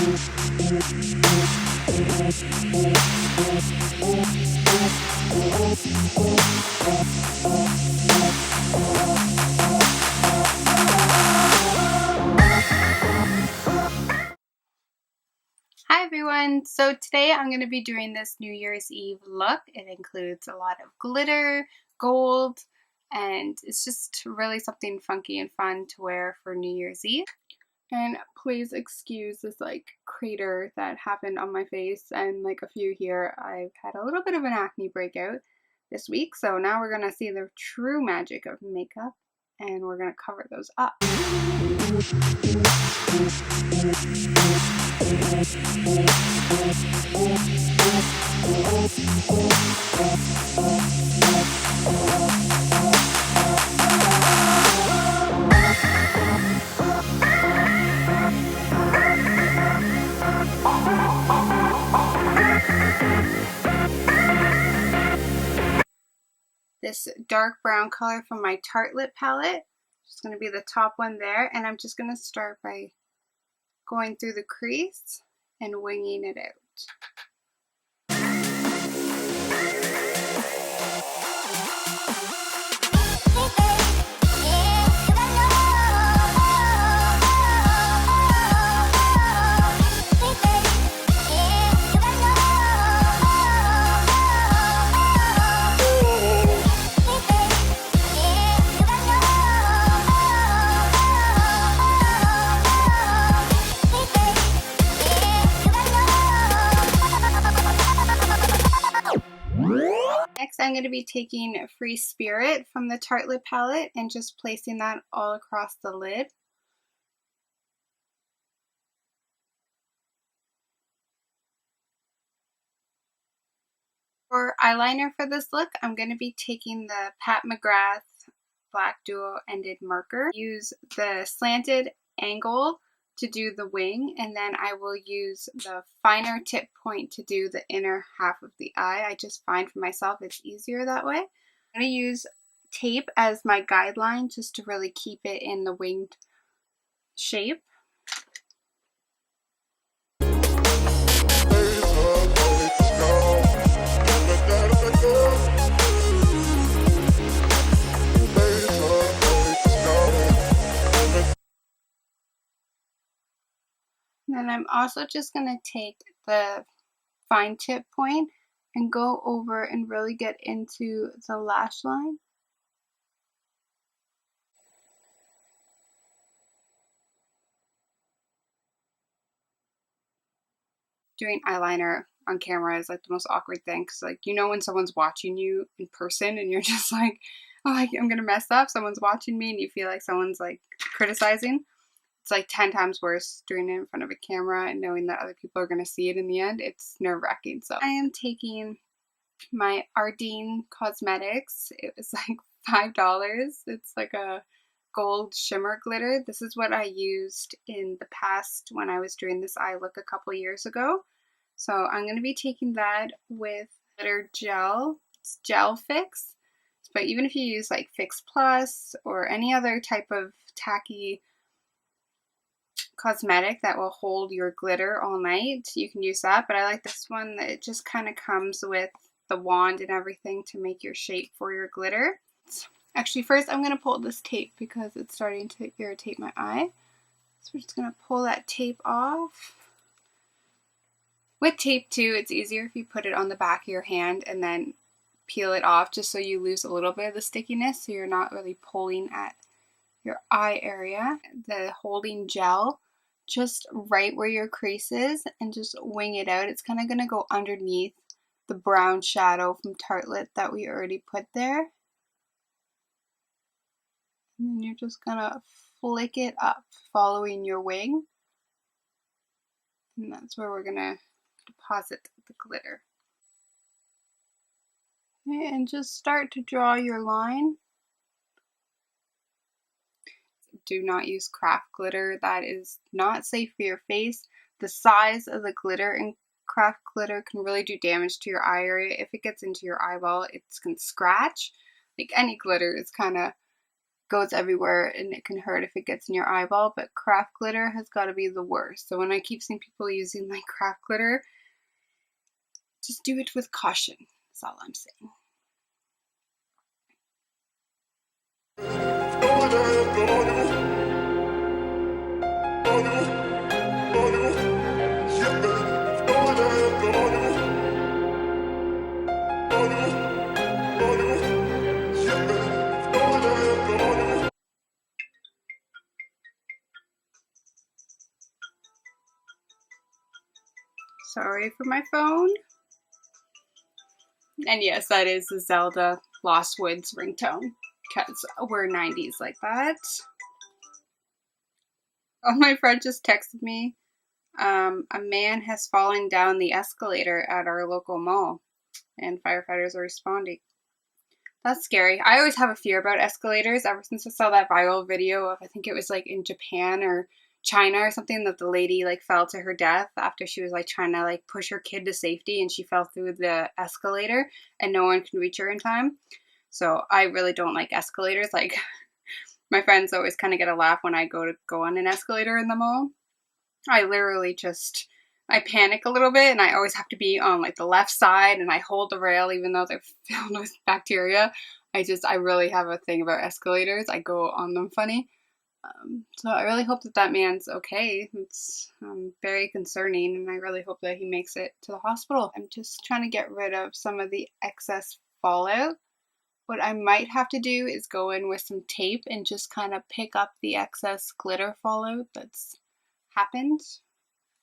Hi everyone, so today I'm going to be doing this New Year's Eve look. It includes a lot of glitter, gold, and it's just really something funky and fun to wear for New Year's Eve. And please excuse this like crater that happened on my face and like a few here. I've had a little bit of an acne breakout this week, so now we're going to see the true magic of makeup and we're going to cover those up. This dark brown color from my Tartelette palette. It's going to be the top one there, and I'm just going to start by going through the crease and winging it out. Next, I'm going to be taking Free Spirit from the Tartelette palette and just placing that all across the lid. For eyeliner for this look, I'm going to be taking the Pat McGrath Black Dual-Ended Marker. Use the slanted angle to do the wing, and then I will use the finer tip point to do the inner half of the eye. I just find for myself it's easier that way. I'm going to use tape as my guideline just to really keep it in the winged shape. And then I'm also just going to take the fine tip point and go over and really get into the lash line. Doing eyeliner on camera is like the most awkward thing, because like, you know, when someone's watching you in person and you're just like, oh, I'm gonna mess up, someone's watching me, and you feel like someone's like criticizing. It's like 10 times worse doing it in front of a camera and knowing that other people are going to see it in the end. It's nerve-wracking. So I am taking my ARDENE cosmetics. It was like $5. It's like a gold shimmer glitter. This is what I used in the past when I was doing this eye look a couple years ago. So I'm going to be taking that with glitter gel. It's Gel Fix. But even if you use like Fix Plus or any other type of tacky cosmetic that will hold your glitter all night, you can use that. But I like this one that it just kind of comes with the wand and everything to make your shape for your glitter. Actually, first I'm going to pull this tape because it's starting to irritate my eye. So we're just going to pull that tape off. With tape too, it's easier if you put it on the back of your hand and then peel it off, just so you lose a little bit of the stickiness, so you're not really pulling at your eye area. The holding gel just right where your crease is and just wing it out. It's kind of going to go underneath the brown shadow from Tartelette that we already put there. And then you're just going to flick it up following your wing. And that's where we're going to deposit the glitter. Okay, and just start to draw your line. Do not use craft glitter. That is not safe for your face. The size of the glitter in craft glitter can really do damage to your eye area. If it gets into your eyeball, it can scratch. Like any glitter is kind of goes everywhere and it can hurt if it gets in your eyeball, but craft glitter has got to be the worst. So when I keep seeing people using like craft glitter, just do it with caution. That's all I'm saying. Sorry for my phone. And yes, that is the Zelda Lost Woods ringtone, because we're 90s like that. Oh, my friend just texted me. A man has fallen down the escalator at our local mall, and firefighters are responding. That's scary. I always have a fear about escalators ever since I saw that viral video of, I think it was like in Japan or China or something, that the lady like fell to her death after she was like trying to like push her kid to safety, and she fell through the escalator and no one can reach her in time. So I really don't like escalators. Like my friends always kind of get a laugh when I go on an escalator in the mall. I literally just, I panic a little bit, and I always have to be on like the left side, and I hold the rail even though they're filled with bacteria. I really have a thing about escalators. I go on them funny. So I really hope that that man's okay. It's very concerning, and I really hope that he makes it to the hospital. I'm just trying to get rid of some of the excess fallout. What I might have to do is go in with some tape and just kind of pick up the excess glitter fallout that's happened.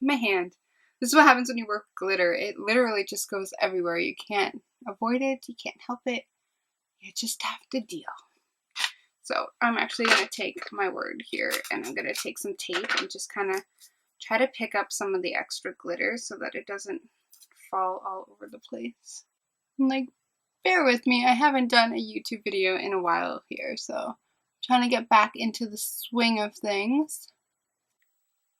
My hand. This is what happens when you work with glitter. It literally just goes everywhere. You can't avoid it. You can't help it. You just have to deal. So I'm actually going to take my word here, and I'm going to take some tape and just kind of try to pick up some of the extra glitter so that it doesn't fall all over the place. And like, bear with me. I haven't done a YouTube video in a while here, so I'm trying to get back into the swing of things.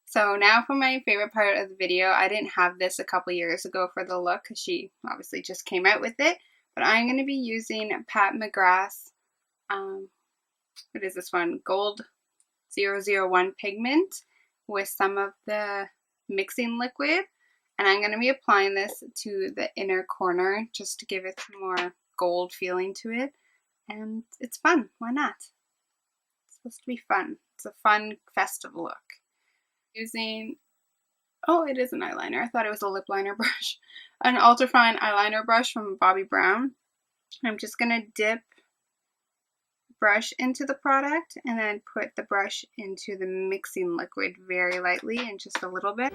So now for my favorite part of the video. I didn't have this a couple years ago for the look because she obviously just came out with it. But I'm going to be using Pat McGrath, what is this one? Gold 001 pigment with some of the mixing liquid. And I'm going to be applying this to the inner corner just to give it more gold feeling to it. And it's fun. Why not? It's supposed to be fun. It's a fun, festive look. Using, oh, it is an eyeliner. I thought it was a lip liner brush. An ultrafine eyeliner brush from Bobbi Brown. I'm just going to dip brush into the product and then put the brush into the mixing liquid very lightly and just a little bit.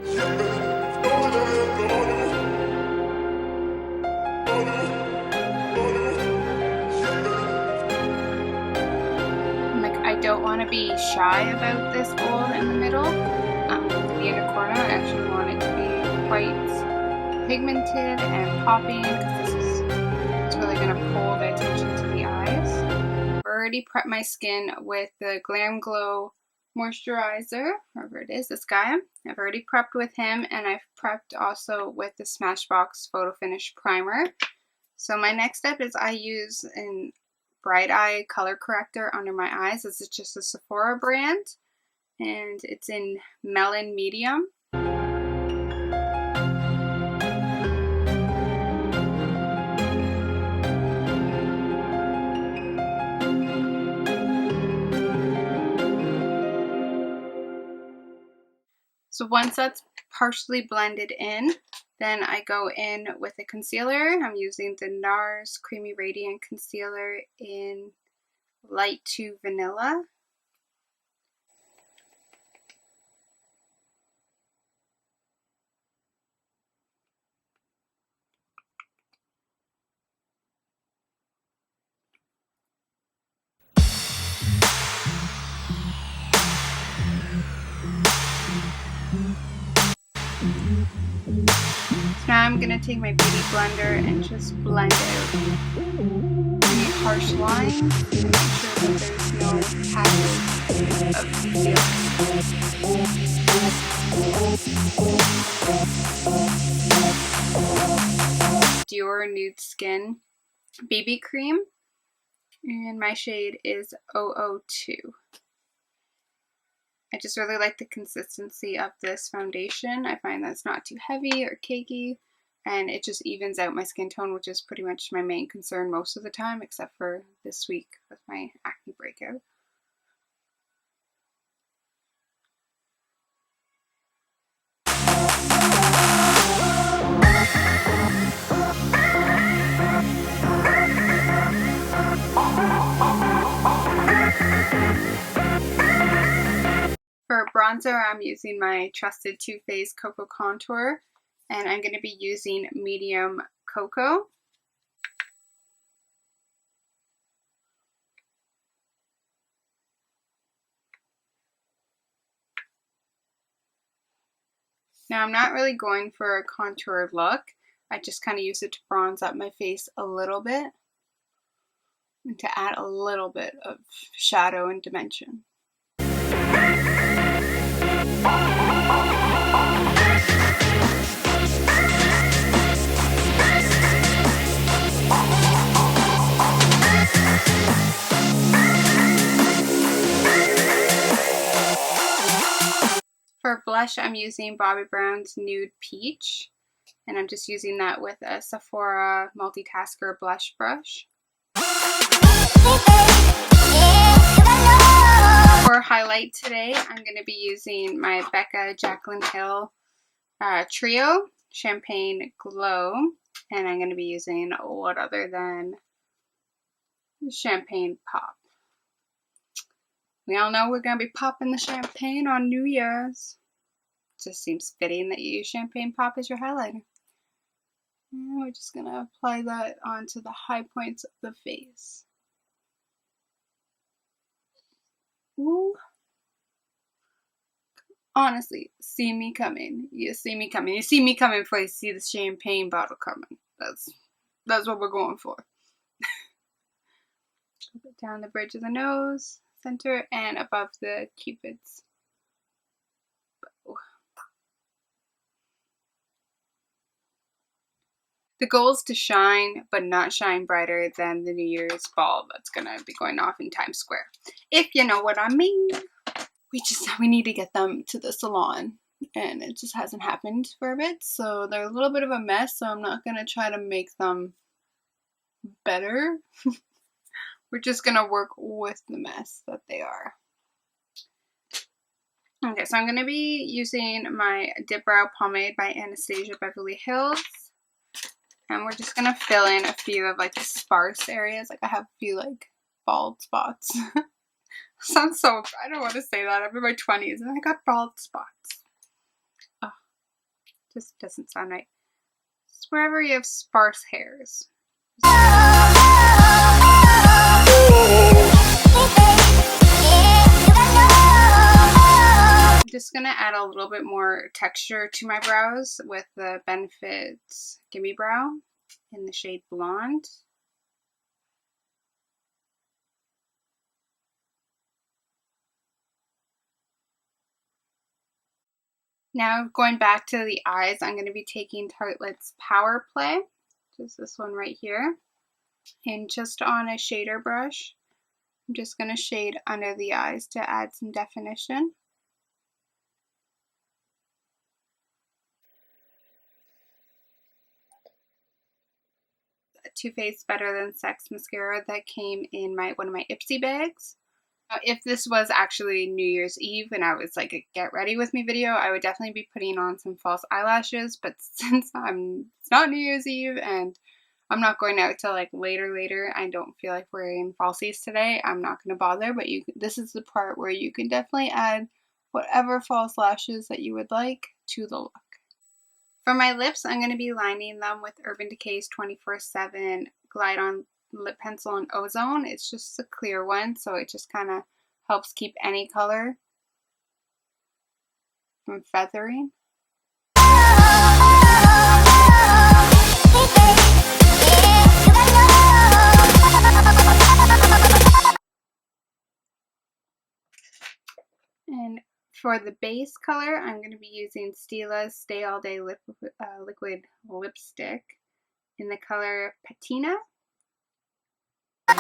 Like, I don't want to be shy about this gold in the middle. The inner corner, I actually want it to be quite pigmented and popping because it's really going to pull the attention to the eyes. I've already prepped my skin with the Glam Glow Moisturizer, wherever it is, this guy. I've already prepped with him, and I've prepped also with the Smashbox Photo Finish Primer. So my next step is I use a Bright Eye color corrector under my eyes. This is just a Sephora brand, and it's in Melon Medium. So once that's partially blended in, then I go in with a concealer. I'm using the Nars Creamy Radiant Concealer in Light 2 Vanilla. Now I'm going to take my beauty blender and just blend out any harsh lines to make sure that there's no patches of concealer. Dior Nude Skin BB Cream. And my shade is 002. I just really like the consistency of this foundation. I find that it's not too heavy or cakey, and it just evens out my skin tone, which is pretty much my main concern most of the time, except for this week with my acne breakout. For bronzer, I'm using my trusted Too Faced CoCo Contour, and I'm going to be using medium CoCo. Now, I'm not really going for a contour look. I just kind of use it to bronze up my face a little bit and to add a little bit of shadow and dimension. For blush, I'm using Bobbi Brown's Nude Peach, and I'm just using that with a Sephora Multitasker blush brush. For highlight today, I'm going to be using my Becca Jaclyn Hill Trio Champagne Glow, and I'm going to be using what other than Champagne Pop. We all know we're going to be popping the champagne on New Year's. It just seems fitting that you use Champagne Pop as your highlighter. And we're just going to apply that onto the high points of the face. Ooh. Honestly, see me coming. You see me coming. You see me coming before you see the champagne bottle coming. That's what we're going for. Down the bridge of the nose, center, and above the cupid's bow. The goal is to shine, but not shine brighter than the New Year's ball that's gonna be going off in Times Square. If you know what I mean. We need to get them to the salon, and it just hasn't happened for a bit, so they're a little bit of a mess, so I'm not gonna try to make them better. We're just gonna work with the mess that they are. Okay, so I'm gonna be using my Dip Brow Pomade by Anastasia Beverly Hills. And we're just gonna fill in a few of like the sparse areas. Like I have a few like bald spots. Sounds so, I don't want to say that. I'm in my 20s and I got bald spots. Oh, just doesn't sound right. Just wherever you have sparse hairs. I'm just gonna add a little bit more texture to my brows with the Benefit Gimme Brow in the shade Blonde. Now going back to the eyes, I'm going to be taking Tartelette's Power Play, just this one right here, and just on a shader brush, I'm just going to shade under the eyes to add some definition. Too Faced Better Than Sex mascara that came in one of my Ipsy bags. If this was actually New Year's Eve and I was like a get ready with me video, I would definitely be putting on some false eyelashes, but since it's not New Year's Eve and I'm not going out till like later, I don't feel like wearing falsies today, I'm not going to bother, but this is the part where you can definitely add whatever false lashes that you would like to the look. For my lips, I'm going to be lining them with Urban Decay's 24/7 Glide On Lip Pencil in Ozone. It's just a clear one, so it just kind of helps keep any color from feathering. And for the base color, I'm going to be using Stila's Stay All Day Liquid Lipstick in the color Patina. Just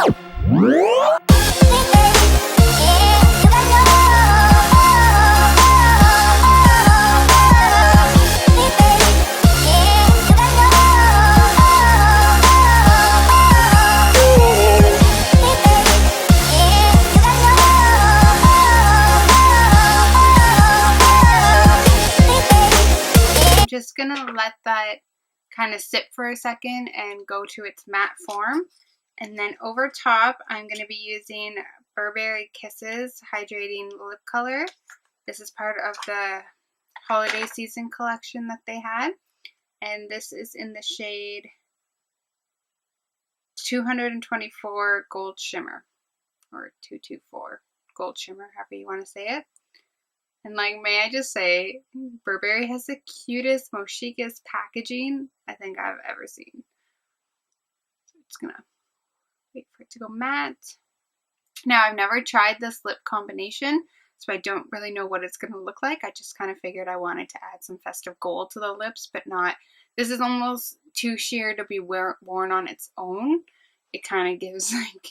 gonna let that kind of sit for a second and go to its matte form. And then over top, I'm going to be using Burberry Kisses Hydrating Lip Color. This is part of the holiday season collection that they had. And this is in the shade 224 Gold Shimmer. Or 224 Gold Shimmer, however you want to say it. And like, may I just say, Burberry has the cutest, most chicest packaging I think I've ever seen. So I'm just gonna wait for it to go matte. Now, I've never tried this lip combination, so I don't really know what it's gonna look like. I just kind of figured I wanted to add some festive gold to the lips, but not, this is almost too sheer to be worn on its own. It kind of gives like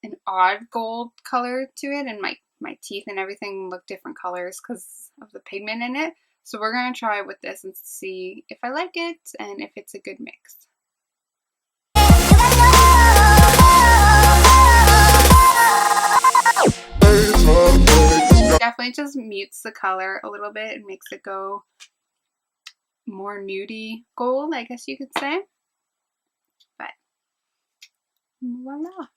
an odd gold color to it, and my teeth and everything look different colors because of the pigment in it. So we're going to try it with this and see if I like it and if it's a good mix. Definitely just mutes the color a little bit and makes it go more nudie gold, I guess you could say. But voila.